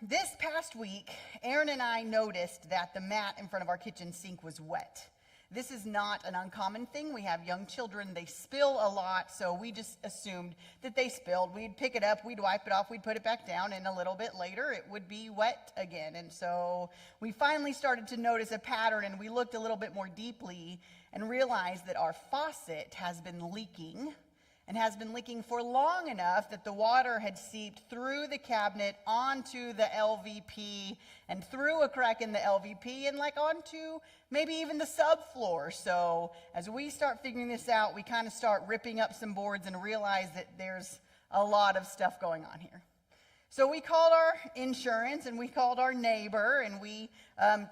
This past week, Aaron and I noticed that the mat in front of our kitchen sink was wet. This is not an uncommon thing. We have young children. They spill a lot, so we just assumed that they spilled. We'd pick it up, we'd wipe it off, we'd put it back down, and a little bit later it would be wet again. And so we finally started to notice a pattern, and we looked a little bit more deeply and realized that our faucet has been leaking, and has been leaking for long enough that the water had seeped through the cabinet onto the LVP and through a crack in the LVP and onto maybe even the subfloor. So as we start figuring this out, we kind of start ripping up some boards and realize that there's a lot of stuff going on here. So we called our insurance and we called our neighbor and we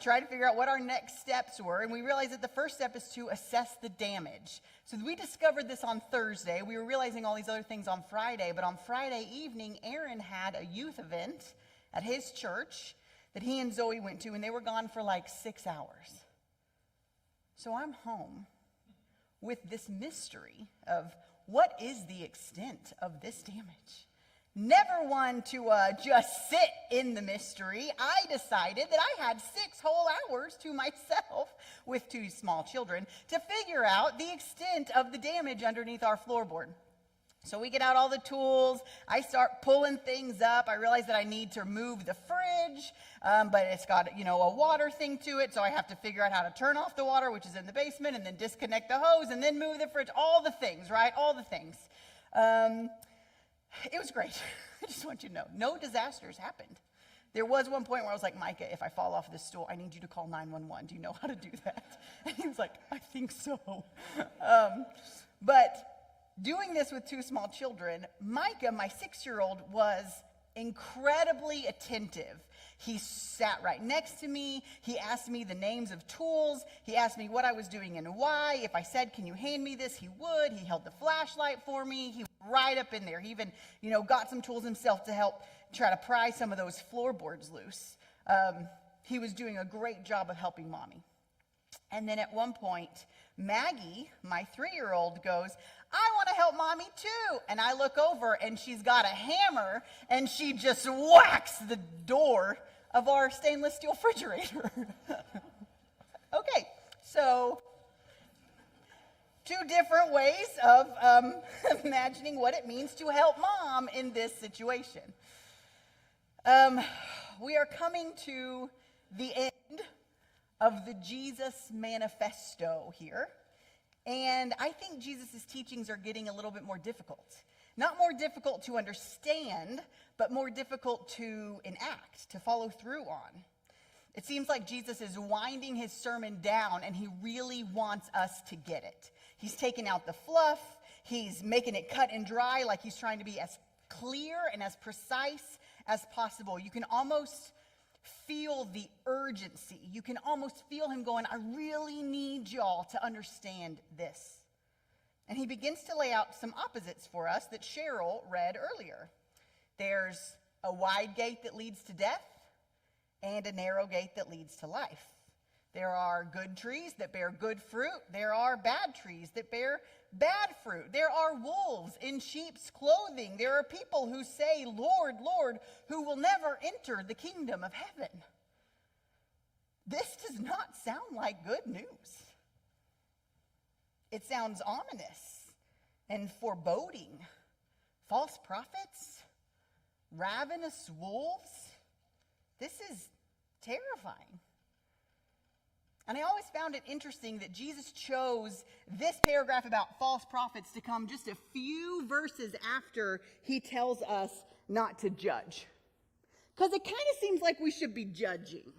tried to figure out what our next steps were. And we realized that the first step is to assess the damage. So we discovered this on Thursday. We were realizing all these other things on Friday. But on Friday evening, Aaron had a youth event at his church that he and Zoe went to. And they were gone for 6 hours. So I'm home with this mystery of what is the extent of this damage. Never one to just sit in the mystery. I decided that I had 6 whole hours to myself with 2 small children to figure out the extent of the damage underneath our floorboard. So we get out all the tools. I start pulling things up. I realize that I need to move the fridge, but it's got, a water thing to it. So I have to figure out how to turn off the water, which is in the basement, and then disconnect the hose, and then move the fridge. All the things, right? All the things. It was great. I just want you to know, no disasters happened. There was one point where I was like, Micah, if I fall off this stool, I need you to call 911. Do you know how to do that? And he was like, I think so. But doing this with 2 small children, Micah, my 6-year-old, was incredibly attentive. He sat right next to me. He asked me the names of tools. He asked me what I was doing and why. If I said, can you hand me this, he would. He held the flashlight for me. He was right up in there. He even, got some tools himself to help try to pry some of those floorboards loose. He was doing a great job of helping Mommy. And then at one point, Maggie, my 3-year-old, goes, I want to help Mommy too. And I look over and she's got a hammer and she just whacks the door of our stainless steel refrigerator. Okay, so 2 different ways of imagining what it means to help Mom in this situation. We are coming to the end of the Jesus manifesto here. And I think Jesus' teachings are getting a little bit more difficult. Not more difficult to understand, but more difficult to enact, to follow through on. It seems like Jesus is winding his sermon down, and he really wants us to get it. He's taking out the fluff. He's making it cut and dry, like he's trying to be as clear and as precise as possible. You can almost feel the urgency. You can almost feel him going, I really need y'all to understand this. And he begins to lay out some opposites for us that Cheryl read earlier. There's a wide gate that leads to death and a narrow gate that leads to life. There are good trees that bear good fruit. There are bad trees that bear bad fruit. There are wolves in sheep's clothing. There are people who say, Lord, Lord, who will never enter the kingdom of heaven. This does not sound like good news. It sounds ominous and foreboding. False prophets, ravenous wolves. This is terrifying. And I always found it interesting that Jesus chose this paragraph about false prophets to come just a few verses after he tells us not to judge. Because it kind of seems like we should be judging.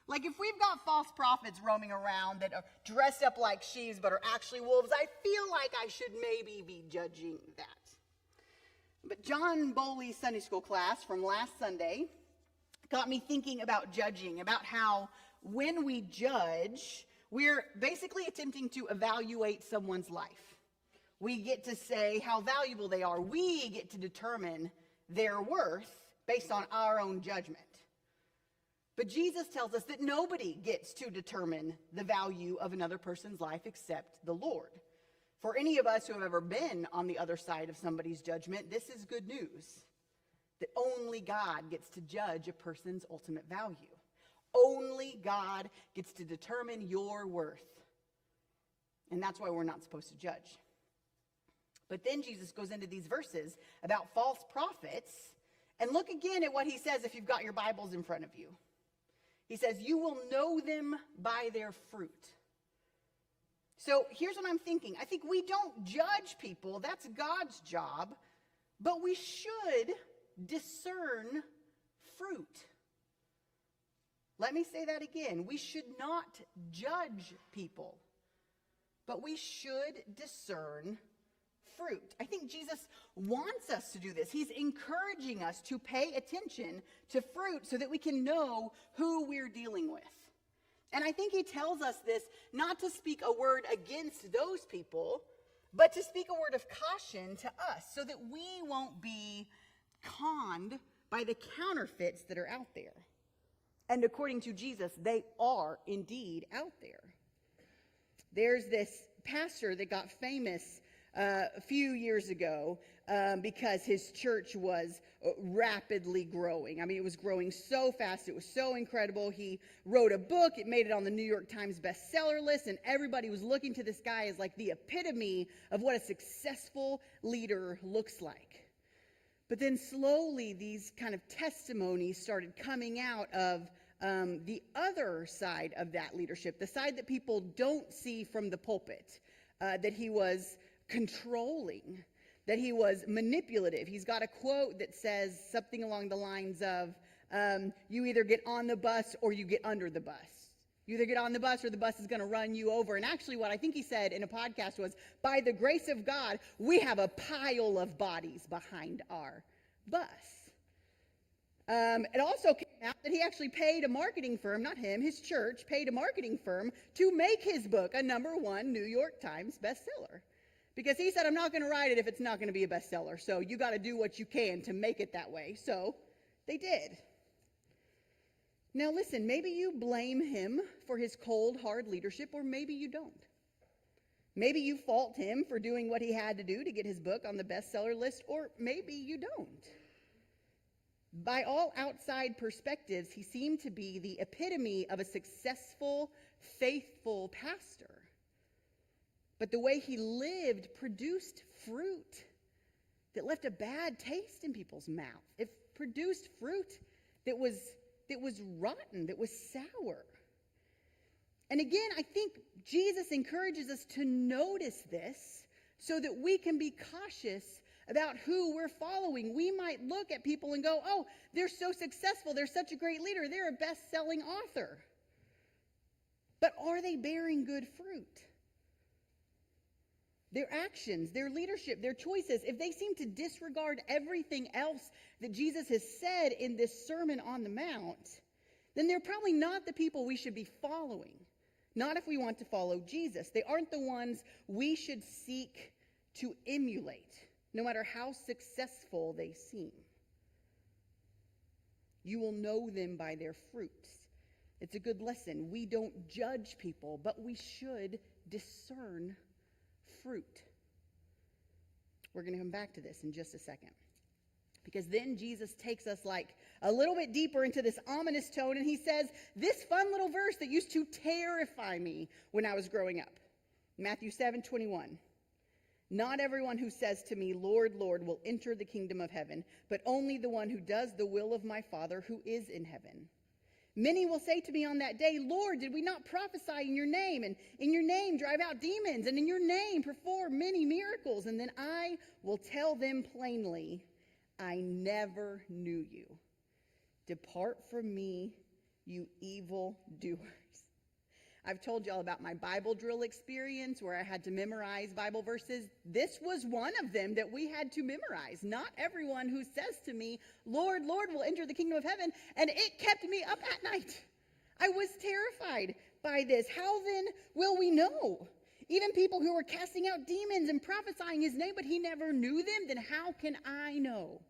Like if we've got false prophets roaming around that are dressed up like sheep but are actually wolves, I feel like I should maybe be judging that. But John Bowley's Sunday school class from last Sunday got me thinking about judging, about how when we judge, we're basically attempting to evaluate someone's life. We get to say how valuable they are. We get to determine their worth based on our own judgment. But Jesus tells us that nobody gets to determine the value of another person's life except the Lord. For any of us who have ever been on the other side of somebody's judgment, this is good news. that only God gets to judge a person's ultimate value. Only God gets to determine your worth. And that's why we're not supposed to judge. But then Jesus goes into these verses about false prophets. And look again at what he says if you've got your Bibles in front of you. He says, you will know them by their fruit. So here's what I'm thinking. I think we don't judge people. That's God's job. But we should discern fruit. Let me say that again. We should not judge people, but we should discern fruit. I think Jesus wants us to do this. He's encouraging us to pay attention to fruit so that we can know who we're dealing with. And I think he tells us this not to speak a word against those people, but to speak a word of caution to us so that we won't be conned by the counterfeits that are out there. And according to Jesus, they are indeed out there. There's this pastor that got famous a few years ago because his church was rapidly growing. I mean, it was growing so fast. It was so incredible. He wrote a book. It made it on the New York Times bestseller list, and everybody was looking to this guy as like the epitome of what a successful leader looks like. But then slowly these kind of testimonies started coming out of the other side of that leadership, the side that people don't see from the pulpit, that he was controlling, that he was manipulative. He's got a quote that says something along the lines of, you either get on the bus or you get under the bus. You either get on the bus or the bus is going to run you over. And actually what I think he said in a podcast was, by the grace of God, we have a pile of bodies behind our bus. It also came out that he actually paid a marketing firm, not him, his church, paid a marketing firm to make his book a #1 New York Times bestseller. Because he said, I'm not going to write it if it's not going to be a bestseller. So you got to do what you can to make it that way. So they did. Now listen, maybe you blame him for his cold, hard leadership, or maybe you don't. Maybe you fault him for doing what he had to do to get his book on the bestseller list, or maybe you don't. By all outside perspectives, he seemed to be the epitome of a successful, faithful pastor. But the way he lived produced fruit that left a bad taste in people's mouth. It produced fruit that was rotten, that was sour. And again, I think Jesus encourages us to notice this so that we can be cautious about who we're following. We might look at people and go, oh, they're so successful, they're such a great leader, they're a best-selling author. But are they bearing good fruit? Their actions, their leadership, their choices, if they seem to disregard everything else that Jesus has said in this Sermon on the Mount, then they're probably not the people we should be following. Not if we want to follow Jesus. They aren't the ones we should seek to emulate, no matter how successful they seem. You will know them by their fruits. It's a good lesson. We don't judge people, but we should discern fruit. We're going to come back to this in just a second. Because then Jesus takes us like a little bit deeper into this ominous tone, and he says this fun little verse that used to terrify me when I was growing up. Matthew 7:21. Not everyone who says to me, Lord, Lord, will enter the kingdom of heaven, but only the one who does the will of my Father who is in heaven. Many will say to me on that day, Lord, did we not prophesy in your name, and in your name drive out demons, and in your name perform many miracles? And then I will tell them plainly, I never knew you. Depart from me, you evil doers. I've told y'all about my Bible drill experience where I had to memorize Bible verses. This was one of them that we had to memorize. Not everyone who says to me, Lord, Lord, will enter the kingdom of heaven. And it kept me up at night. I was terrified by this. How then will we know? Even people who were casting out demons and prophesying his name, but he never knew them, then how can I know?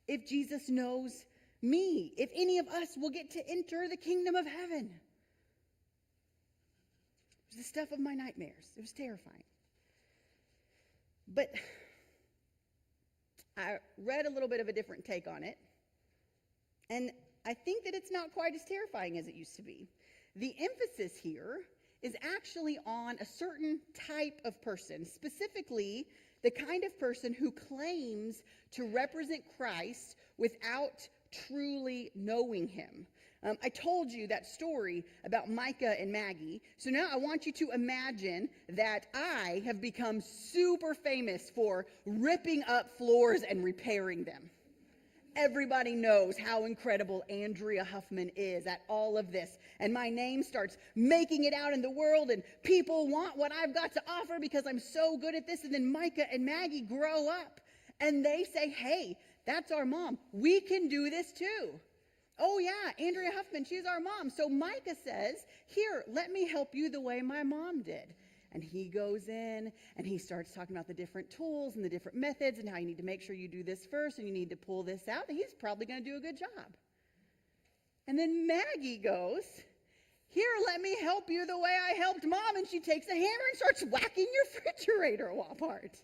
If Jesus knows me, if any of us will get to enter the kingdom of heaven. It was the stuff of my nightmares. It was terrifying. But I read a little bit of a different take on it, and I think that it's not quite as terrifying as it used to be. The emphasis here is actually on a certain type of person, specifically the kind of person who claims to represent Christ without truly knowing him. I told you that story about Micah and Maggie. So now I want you to imagine that I have become super famous for ripping up floors and repairing them. Everybody knows how incredible Andrea Huffman is at all of this. And my name starts making it out in the world, and people want what I've got to offer because I'm so good at this. And then Micah and Maggie grow up, and they say, hey, that's our mom. We can do this too. Oh yeah, Andrea Huffman, she's our mom. So Micah says, here, let me help you the way my mom did. And he goes in and he starts talking about the different tools and the different methods and how you need to make sure you do this first and you need to pull this out. And he's probably going to do a good job. And then Maggie goes, here, let me help you the way I helped mom. And she takes a hammer and starts whacking your refrigerator apart.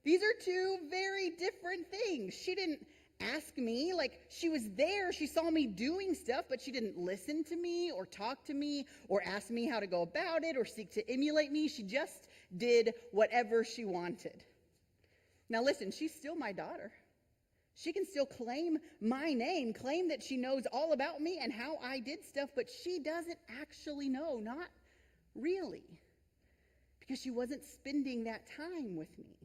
These are two very different things. She didn't ask me, like she was there, she saw me doing stuff, but she didn't listen to me or talk to me or ask me how to go about it or seek to emulate me. She just did whatever she wanted. Now listen, she's still my daughter. She can still claim my name, claim that she knows all about me and how I did stuff, but she doesn't actually know, not really, because she wasn't spending that time with me.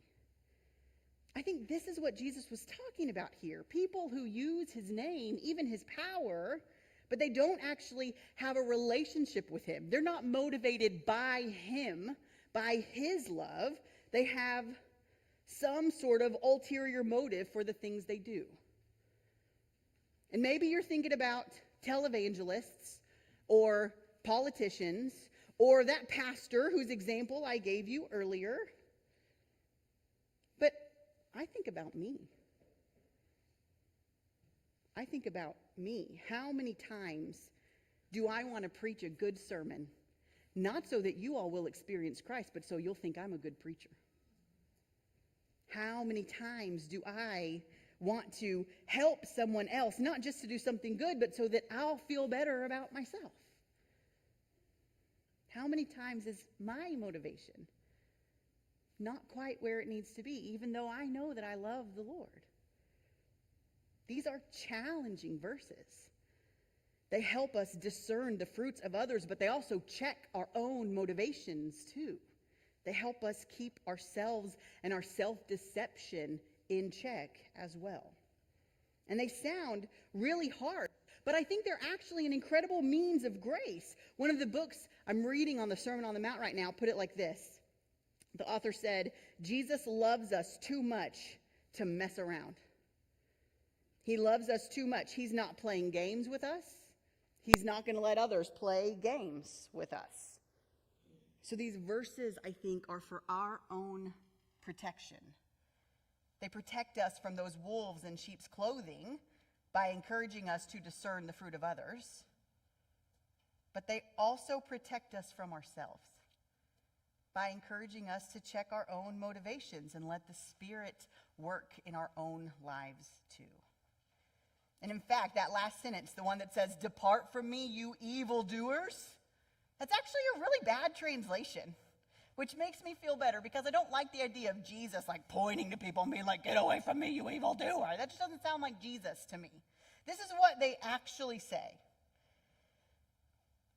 I think this is what Jesus was talking about here. People who use his name, even his power, but they don't actually have a relationship with him. They're not motivated by him, by his love. They have some sort of ulterior motive for the things they do. And maybe you're thinking about televangelists or politicians or that pastor whose example I gave you earlier. But I think about me. I think about me. How many times do I want to preach a good sermon? Not so that you all will experience Christ, but so you'll think I'm a good preacher. How many times do I want to help someone else, not just to do something good, but so that I'll feel better about myself? How many times is my motivation not quite where it needs to be, even though I know that I love the Lord? These are challenging verses. They help us discern the fruits of others, but they also check our own motivations too. They help us keep ourselves and our self-deception in check as well. And they sound really hard, but I think they're actually an incredible means of grace. One of the books I'm reading on the Sermon on the Mount right now put it like this. The author said, Jesus loves us too much to mess around. He loves us too much. He's not playing games with us. He's not going to let others play games with us. So these verses, I think, are for our own protection. They protect us from those wolves in sheep's clothing by encouraging us to discern the fruit of others. But they also protect us from ourselves by encouraging us to check our own motivations and let the Spirit work in our own lives too. And in fact, that last sentence, the one that says, "Depart from me, you evildoers," that's actually a really bad translation, which makes me feel better because I don't like the idea of Jesus like pointing to people and being like, "Get away from me, you evildoer." That just doesn't sound like Jesus to me. This is what they actually say.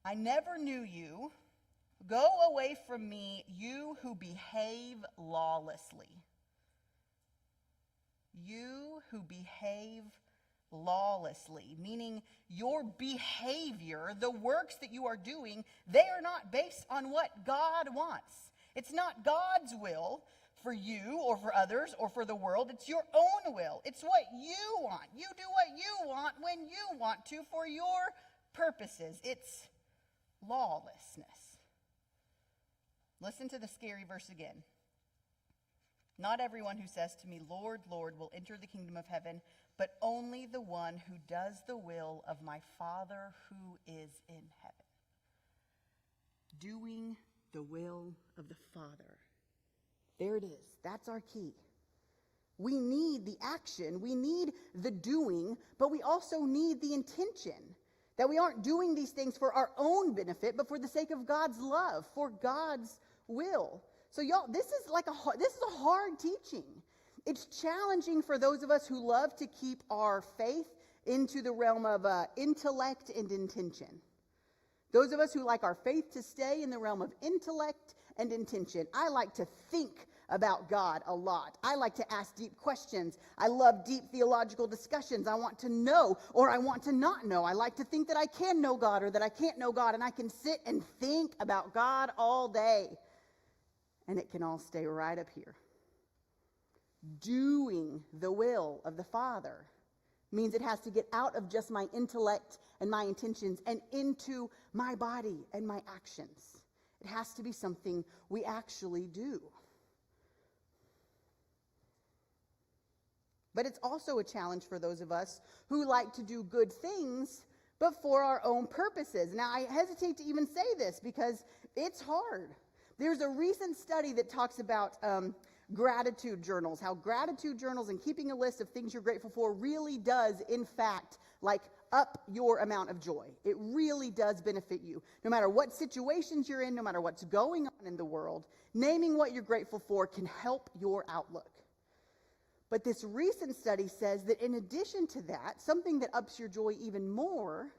"I never knew you. Go away from me, you who behave lawlessly." You who behave lawlessly, meaning your behavior, the works that you are doing, they are not based on what God wants. It's not God's will for you or for others or for the world. It's your own will. It's what you want. You do what you want when you want to for your purposes. It's lawlessness. Listen to the scary verse again. "Not everyone who says to me, 'Lord, Lord,' will enter the kingdom of heaven, but only the one who does the will of my Father who is in heaven." Doing the will of the Father. There it is. That's our key. We need the action, we need the doing, but we also need the intention. That we aren't doing these things for our own benefit, but for the sake of God's love, for God's will. So y'all, this is a hard teaching. It's challenging for those of us who love to keep our faith into the realm of intellect and intention. Those of us who like our faith to stay in the realm of intellect and intention. I like to think about God a lot. I like to ask deep questions. I love deep theological discussions. I want to know or I want to not know. I like to think that I can know God or that I can't know God, and I can sit and think about God all day. And it can all stay right up here. Doing the will of the Father means it has to get out of just my intellect and my intentions and into my body and my actions. It has to be something we actually do. But it's also a challenge for those of us who like to do good things, but for our own purposes. Now, I hesitate to even say this because it's hard. There's a recent study that talks about gratitude journals, how gratitude journals and keeping a list of things you're grateful for really does, in fact, up your amount of joy. It really does benefit you. No matter what situations you're in, no matter what's going on in the world, naming what you're grateful for can help your outlook. But this recent study says that in addition to that, something that ups your joy even more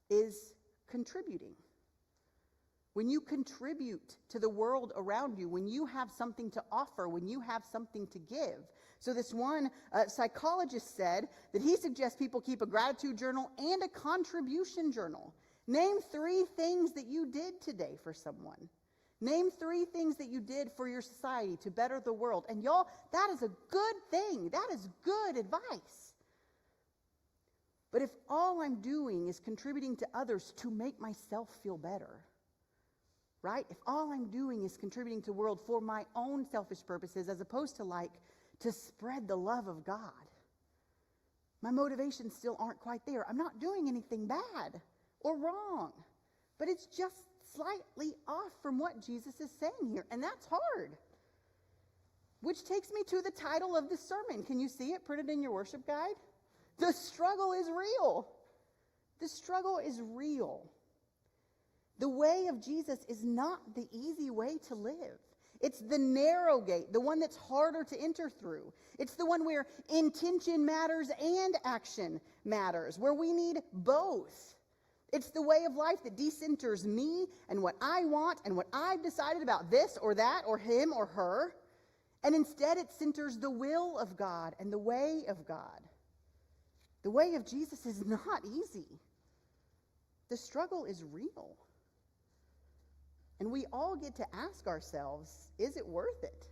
is contributing. When you contribute to the world around you, when you have something to offer, when you have something to give. So this one psychologist said that he suggests people keep a gratitude journal and a contribution journal. Name 3 things that you did today for someone. Name 3 things that you did for your society to better the world. And y'all, that is a good thing. That is good advice. But if all I'm doing is contributing to others to make myself feel better, right? If all I'm doing is contributing to the world for my own selfish purposes as opposed to spread the love of God, my motivations still aren't quite there. I'm not doing anything bad or wrong, but it's just slightly off from what Jesus is saying here, and that's hard. Which takes me to the title of the sermon. Can you see it printed in your worship guide? The struggle is real. The struggle is real. The way of Jesus is not the easy way to live. It's the narrow gate, the one that's harder to enter through. It's the one where intention matters and action matters, where we need both. It's the way of life that decenters me and what I want and what I've decided about this or that or him or her. And instead it centers the will of God and the way of God. The way of Jesus is not easy. The struggle is real. And we all get to ask ourselves, is it worth it?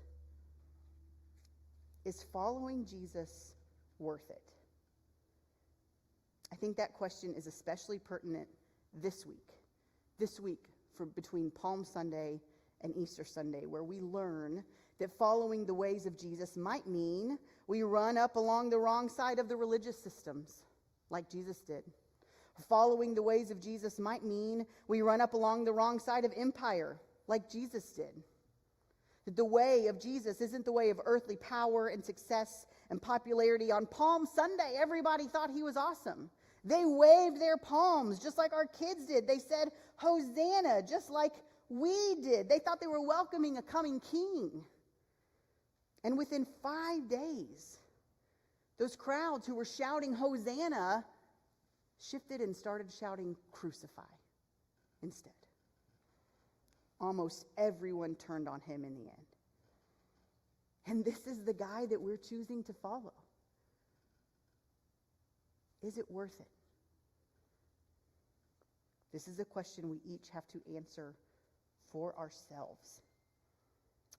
Is following Jesus worth it? I think that question is especially pertinent this week between Palm Sunday and Easter Sunday, where we learn that following the ways of Jesus might mean we run up along the wrong side of the religious systems, like Jesus did. Following the ways of Jesus might mean we run up along the wrong side of empire, like Jesus did. That the way of Jesus isn't the way of earthly power and success and popularity. On Palm Sunday, everybody thought he was awesome. They waved their palms just like our kids did. They said, Hosanna, just like we did. They thought they were welcoming a coming king. And within 5 days, those crowds who were shouting Hosanna shifted and started shouting crucify instead. Almost everyone turned on him in the end. And this is the guy that we're choosing to follow. Is it worth it? This is a question we each have to answer for ourselves.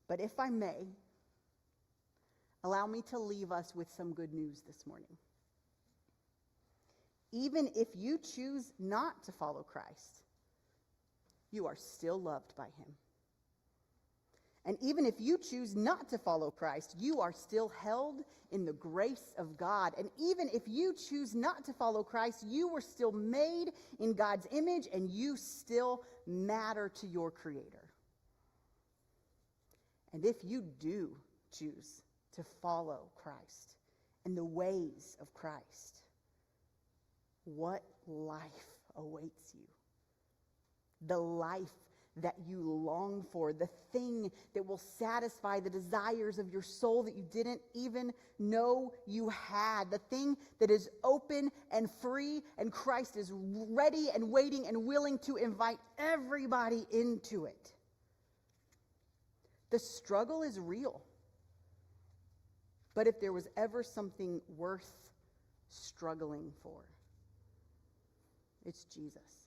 But if I may, allow me to leave us with some good news this morning. Even if you choose not to follow Christ, you are still loved by him. And even if you choose not to follow Christ, you are still held in the grace of God. And even if you choose not to follow Christ, you were still made in God's image and you still matter to your Creator. And if you do choose to follow Christ and the ways of Christ, what life awaits you? The life that you long for, the thing that will satisfy the desires of your soul that you didn't even know you had, the thing that is open and free, and Christ is ready and waiting and willing to invite everybody into it. The struggle is real. But if there was ever something worth struggling for, it's Jesus.